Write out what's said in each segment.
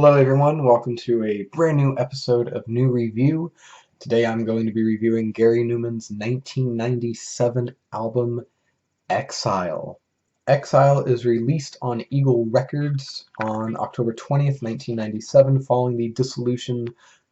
Hello everyone, welcome to a brand new episode of NuReview. Today I'm going to be reviewing Gary Numan's 1997 album, Exile. Exile is released on Eagle Records on October 20th, 1997, following the dissolution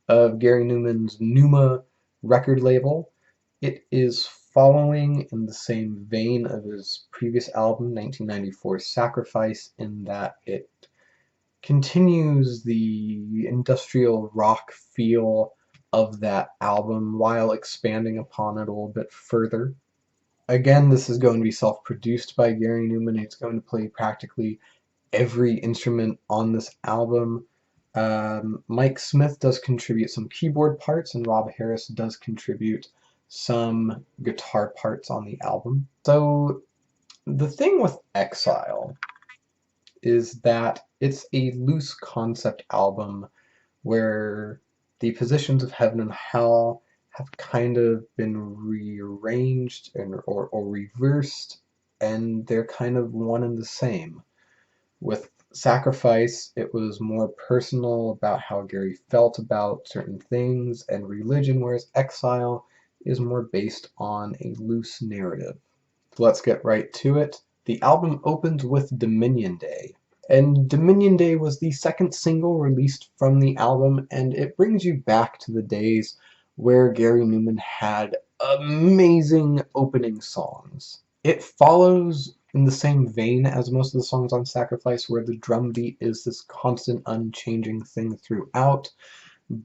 of Gary Numan's Numa record label. It is following in the same vein of his previous album, 1994 Sacrifice, in that it continues the industrial rock feel of that album while expanding upon it a little bit further. Again, this is going to be self-produced by Gary Numan. It's going to play practically every instrument on this album. Mike Smith does contribute some keyboard parts, and Rob Harris does contribute some guitar parts on the album. So the thing with Exile is that it's a loose concept album where the positions of heaven and hell have kind of been rearranged or reversed, and they're kind of one and the same. With Sacrifice, it was more personal about how Gary felt about certain things and religion, whereas Exile is more based on a loose narrative. So let's get right to it. The album opens with Dominion Day. And Dominion Day was the second single released from the album, and it brings you back to the days where Gary Numan had amazing opening songs. It follows in the same vein as most of the songs on Sacrifice, where the drum beat is this constant, unchanging thing throughout.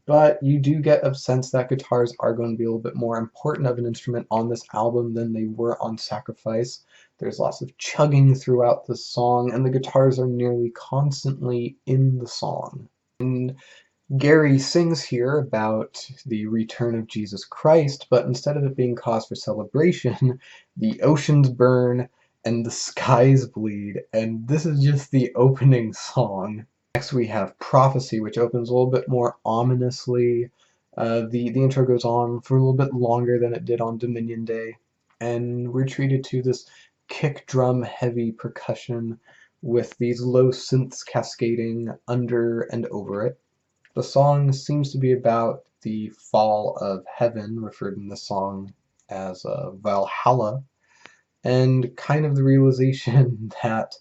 But you do get a sense that guitars are going to be a little bit more important of an instrument on this album than they were on Sacrifice. There's lots of chugging throughout the song, and the guitars are nearly constantly in the song. And Gary sings here about the return of Jesus Christ, but instead of it being cause for celebration, the oceans burn and the skies bleed, and this is just the opening song. Next we have Prophecy, which opens a little bit more ominously. The intro goes on for a little bit longer than it did on Dominion Day, and we're treated to this kick drum heavy percussion with these low synths cascading under and over it. The song seems to be about the fall of heaven, referred in the song as Valhalla, and kind of the realization that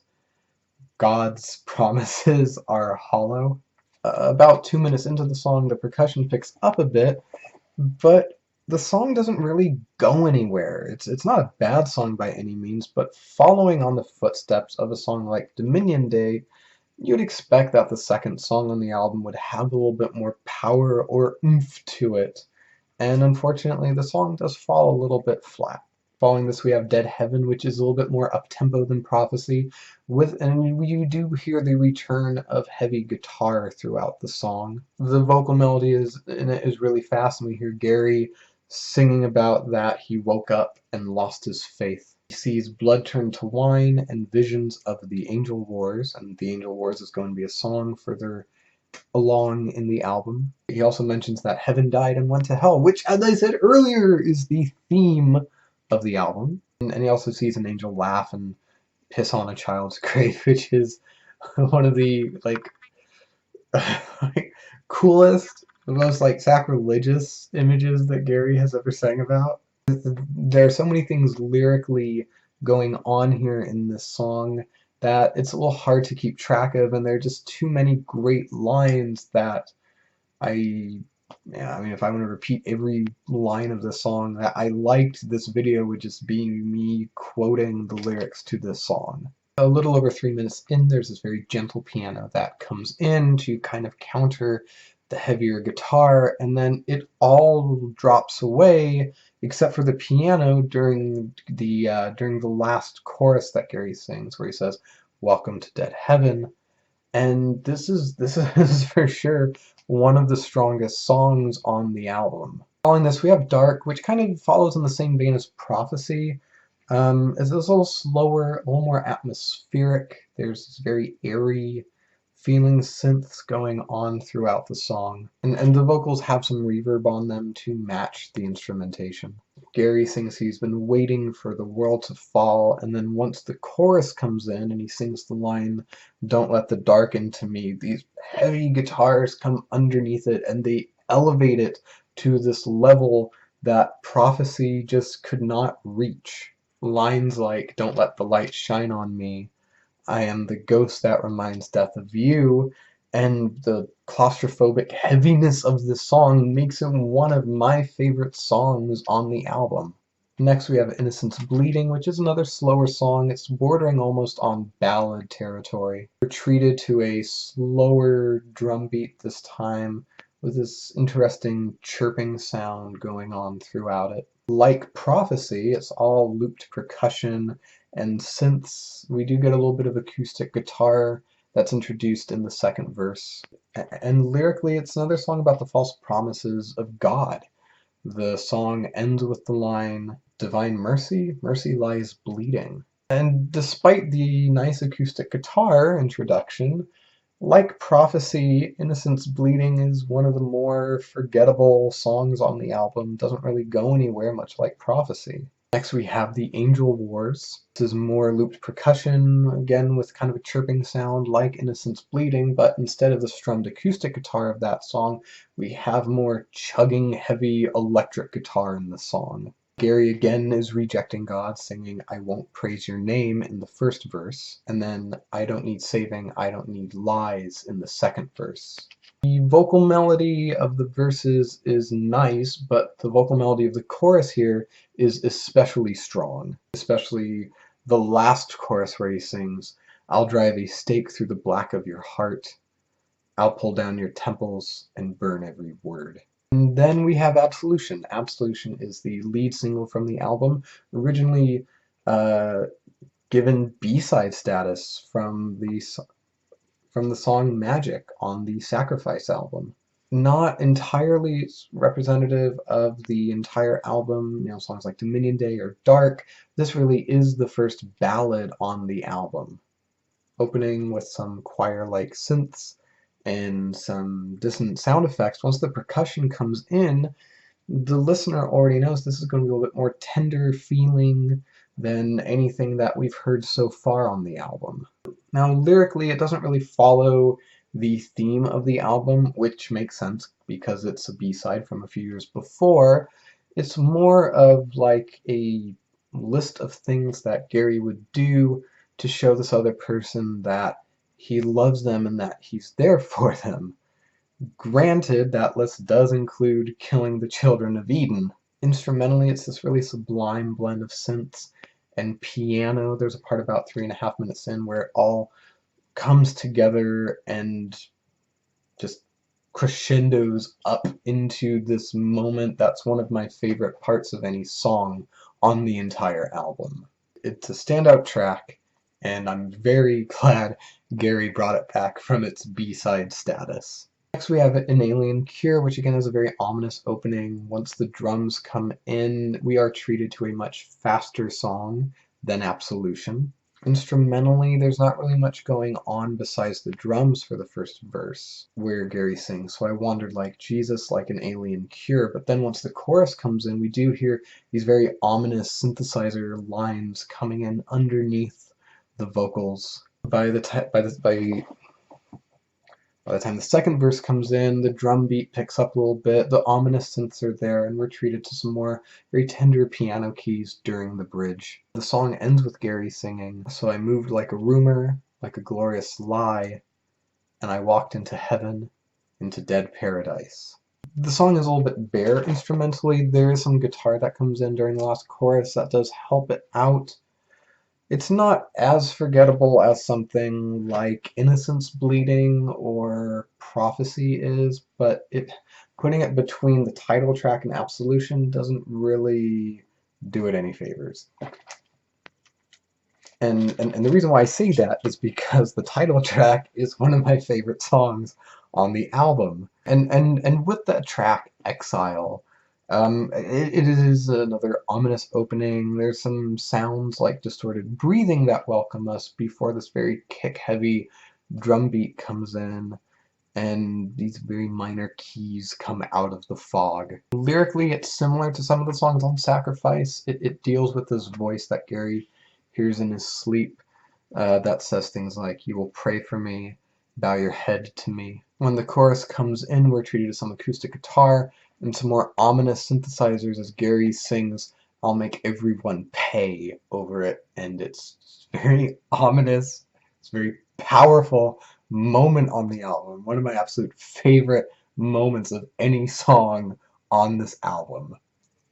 God's promises are hollow. About 2 minutes into the song, the percussion picks up a bit, but the song doesn't really go anywhere. It's not a bad song by any means, but following on the footsteps of a song like Dominion Day, you'd expect that the second song on the album would have a little bit more power or oomph to it, and unfortunately the song does fall a little bit flat. Following this we have Dead Heaven, which is a little bit more up-tempo than Prophecy, and you do hear the return of heavy guitar throughout the song. The vocal melody in it is really fast, and we hear Gary singing about that he woke up and lost his faith. He sees blood turn to wine and visions of the Angel Wars, and the Angel Wars is going to be a song further along in the album. He also mentions that heaven died and went to hell, which, as I said earlier, is the theme of the album. And he also sees an angel laugh and piss on a child's grave, which is one of the coolest, most sacrilegious images that Gary has ever sang about. There are so many things lyrically going on here in this song that it's a little hard to keep track of, and there are just too many great lines that if I want to repeat every line of the song, that I liked this video would just be me quoting the lyrics to this song. A little over 3 minutes in, there's this very gentle piano that comes in to kind of counter the heavier guitar, and then it all drops away except for the piano during the last chorus that Gary sings, where he says, "Welcome to Dead Heaven." And this is for sure one of the strongest songs on the album. Following this, we have Dark, which kind of follows in the same vein as Prophecy. It's a little slower, a little more atmospheric. There's this very airy feeling synths going on throughout the song, and the vocals have some reverb on them to match the instrumentation. Gary sings he's been waiting for the world to fall, and then once the chorus comes in and he sings the line, "Don't let the dark into me," these heavy guitars come underneath it and they elevate it to this level that prophecy just could not reach. Lines like, "Don't let the light shine on me," "I am the ghost that reminds death of you," and the claustrophobic heaviness of the song makes it one of my favorite songs on the album. Next we have Innocence Bleeding, which is another slower song. It's bordering almost on ballad territory. We're treated to a slower drum beat this time, with this interesting chirping sound going on throughout it. Like Prophecy, it's all looped percussion and synths. We do get a little bit of acoustic guitar that's introduced in the second verse. And lyrically, it's another song about the false promises of God. The song ends with the line, "Divine mercy, mercy lies bleeding." And despite the nice acoustic guitar introduction, like Prophecy, Innocence Bleeding is one of the more forgettable songs on the album. Doesn't really go anywhere, much like Prophecy. Next we have the Angel Wars. This is more looped percussion, again with kind of a chirping sound like Innocence Bleeding, but instead of the strummed acoustic guitar of that song, we have more chugging, heavy electric guitar in the song. Gary again is rejecting God, singing "I won't praise your name" in the first verse, and then "I don't need saving, I don't need lies" in the second verse. The vocal melody of the verses is nice, but the vocal melody of the chorus here is especially strong. Especially the last chorus where he sings, "I'll drive a stake through the black of your heart. I'll pull down your temples and burn every word." And then we have Absolution. Absolution is the lead single from the album, originally given B-side status from the song Magic on the Sacrifice album. Not entirely representative of the entire album, songs like Dominion Day or Dark. This really is the first ballad on the album, opening with some choir-like synths and some dissonant sound effects. Once the percussion comes in, the listener already knows this is going to be a little bit more tender feeling than anything that we've heard so far on the album. Now, lyrically, it doesn't really follow the theme of the album, which makes sense because it's a B-side from a few years before. It's more of like a list of things that Gary would do to show this other person that he loves them and that he's there for them. Granted, that list does include killing the children of Eden. Instrumentally, it's this really sublime blend of synths and piano. There's a part about 3.5 minutes in where it all comes together and just crescendos up into this moment that's one of my favorite parts of any song on the entire album. It's a standout track, and I'm very glad Gary brought it back from its B-side status. Next we have An Alien Cure, which again is a very ominous opening. Once the drums come in, we are treated to a much faster song than Absolution. Instrumentally, there's not really much going on besides the drums for the first verse, where Gary sings, "So I wandered like Jesus, like an alien cure." But then once the chorus comes in, we do hear these very ominous synthesizer lines coming in underneath the vocals. By the time the second verse comes in, the drum beat picks up a little bit, the ominous synths are there, and we're treated to some more very tender piano keys during the bridge. The song ends with Gary singing, "So I moved like a rumor, like a glorious lie, and I walked into heaven, into dead paradise." The song is a little bit bare instrumentally. There is some guitar that comes in during the last chorus that does help it out. It's not as forgettable as something like Innocence Bleeding or Prophecy is, but putting it between the title track and Absolution doesn't really do it any favors. And the reason why I say that is because the title track is one of my favorite songs on the album. And with that track, Exile, it is another ominous opening. There's some sounds like distorted breathing that welcome us before this very kick-heavy drum beat comes in. and these very minor keys come out of the fog. Lyrically, it's similar to some of the songs on Sacrifice. It deals with this voice that Gary hears in his sleep that says things like, "You will pray for me, bow your head to me." When the chorus comes in, we're treated to some acoustic guitar and some more ominous synthesizers as Gary sings, "I'll make everyone pay" over it, and it's very ominous. It's a very powerful moment on the album. One of my absolute favorite moments of any song on this album.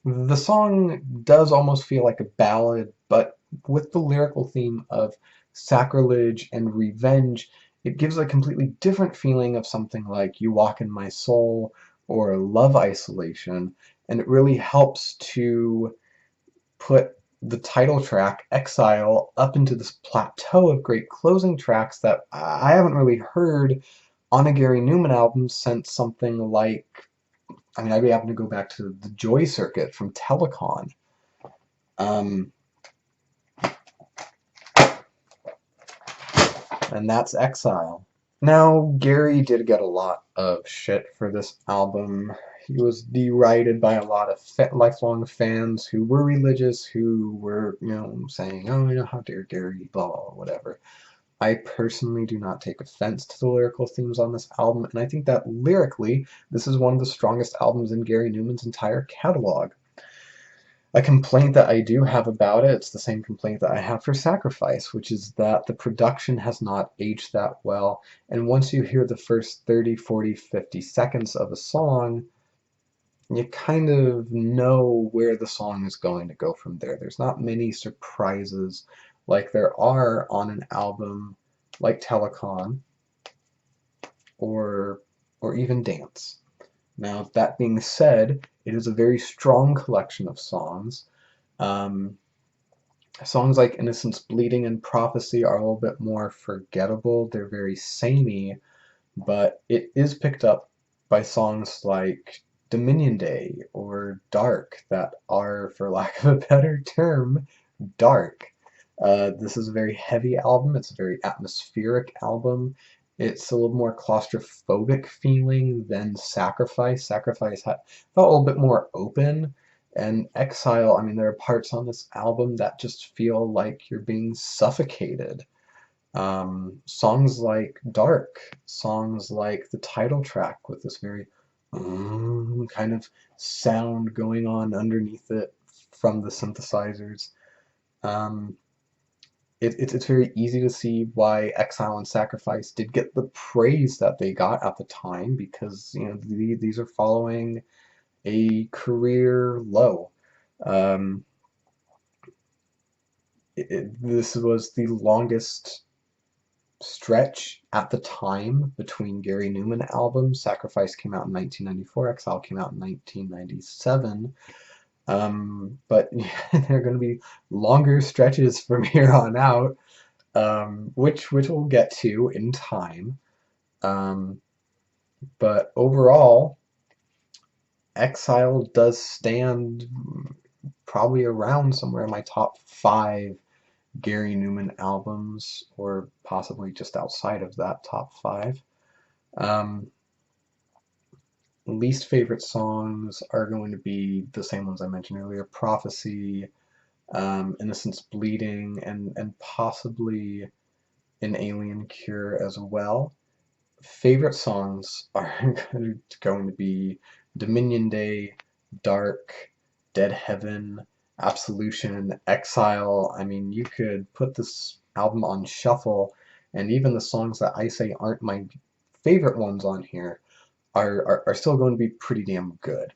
The song does almost feel like a ballad, but with the lyrical theme of sacrilege and revenge, it gives a completely different feeling of something like "You Walk in My Soul" or "Love Isolation," and it really helps to put the title track, Exile, up into this plateau of great closing tracks that I haven't really heard on a Gary Numan album since something like, I mean, I'd be having to go back to the Joy Circuit from Telecon. And that's Exile. Now, Gary did get a lot of shit for this album. He was derided by a lot of lifelong fans who were religious, who were, saying, "Oh, how dare Gary, blah, blah, whatever." I personally do not take offense to the lyrical themes on this album, and I think that lyrically, this is one of the strongest albums in Gary Numan's entire catalog. A complaint that I do have about it, it's the same complaint that I have for Sacrifice, which is that the production has not aged that well, and once you hear the first 30, 40, 50 seconds of a song, you kind of know where the song is going to go from there. There's not many surprises like there are on an album like Telecon or even Dance. Now, that being said, it is a very strong collection of songs. Songs like Innocence Bleeding and Prophecy are a little bit more forgettable. They're very samey, but it is picked up by songs like Dominion Day or Dark that are, for lack of a better term, dark. This is a very heavy album. It's a very atmospheric album. It's a little more claustrophobic feeling than Sacrifice. Sacrifice felt a little bit more open. And Exile, I mean, there are parts on this album that just feel like you're being suffocated. Songs like Dark, songs like the title track with this very kind of sound going on underneath it from the synthesizers. It's very easy to see why Exile and Sacrifice did get the praise that they got at the time, because these are following a career low. This was the longest stretch at the time between Gary Numan albums. Sacrifice came out in 1994, Exile came out in 1997. But there are going to be longer stretches from here on out, which we'll get to in time. But overall, Exile does stand probably around somewhere in my top 5 Gary Numan albums, or possibly just outside of that top 5. Least favorite songs are going to be the same ones I mentioned earlier: Prophecy, Innocence Bleeding, and possibly An Alien Cure as well. Favorite songs are going to be Dominion Day, Dark, Dead Heaven, Absolution, Exile. I mean, you could put this album on shuffle, and even the songs that I say aren't my favorite ones on here are still going to be pretty damn good.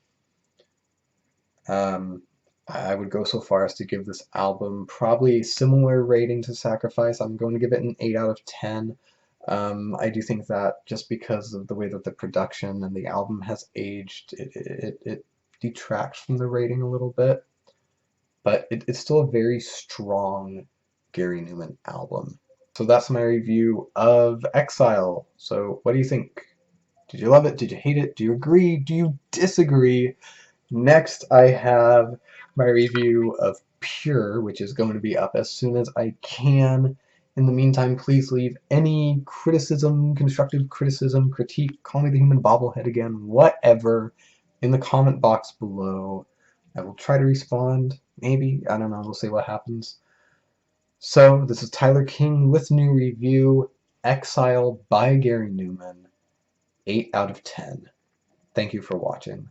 I would go so far as to give this album probably a similar rating to Sacrifice. I'm going to give it an 8 out of 10. I do think that just because of the way that the production and the album has aged, it detracts from the rating a little bit. But it's still a very strong Gary Numan album. So that's my review of Exile. So what do you think? Did you love it? Did you hate it? Do you agree? Do you disagree? Next, I have my review of Pure, which is going to be up as soon as I can. In the meantime, please leave any criticism, constructive criticism, critique, call me the human bobblehead again, whatever, in the comment box below. I will try to respond, maybe, I don't know, we'll see what happens. So, this is Tyler King with NuReview, Exile by Gary Numan, 8 out of 10. Thank you for watching.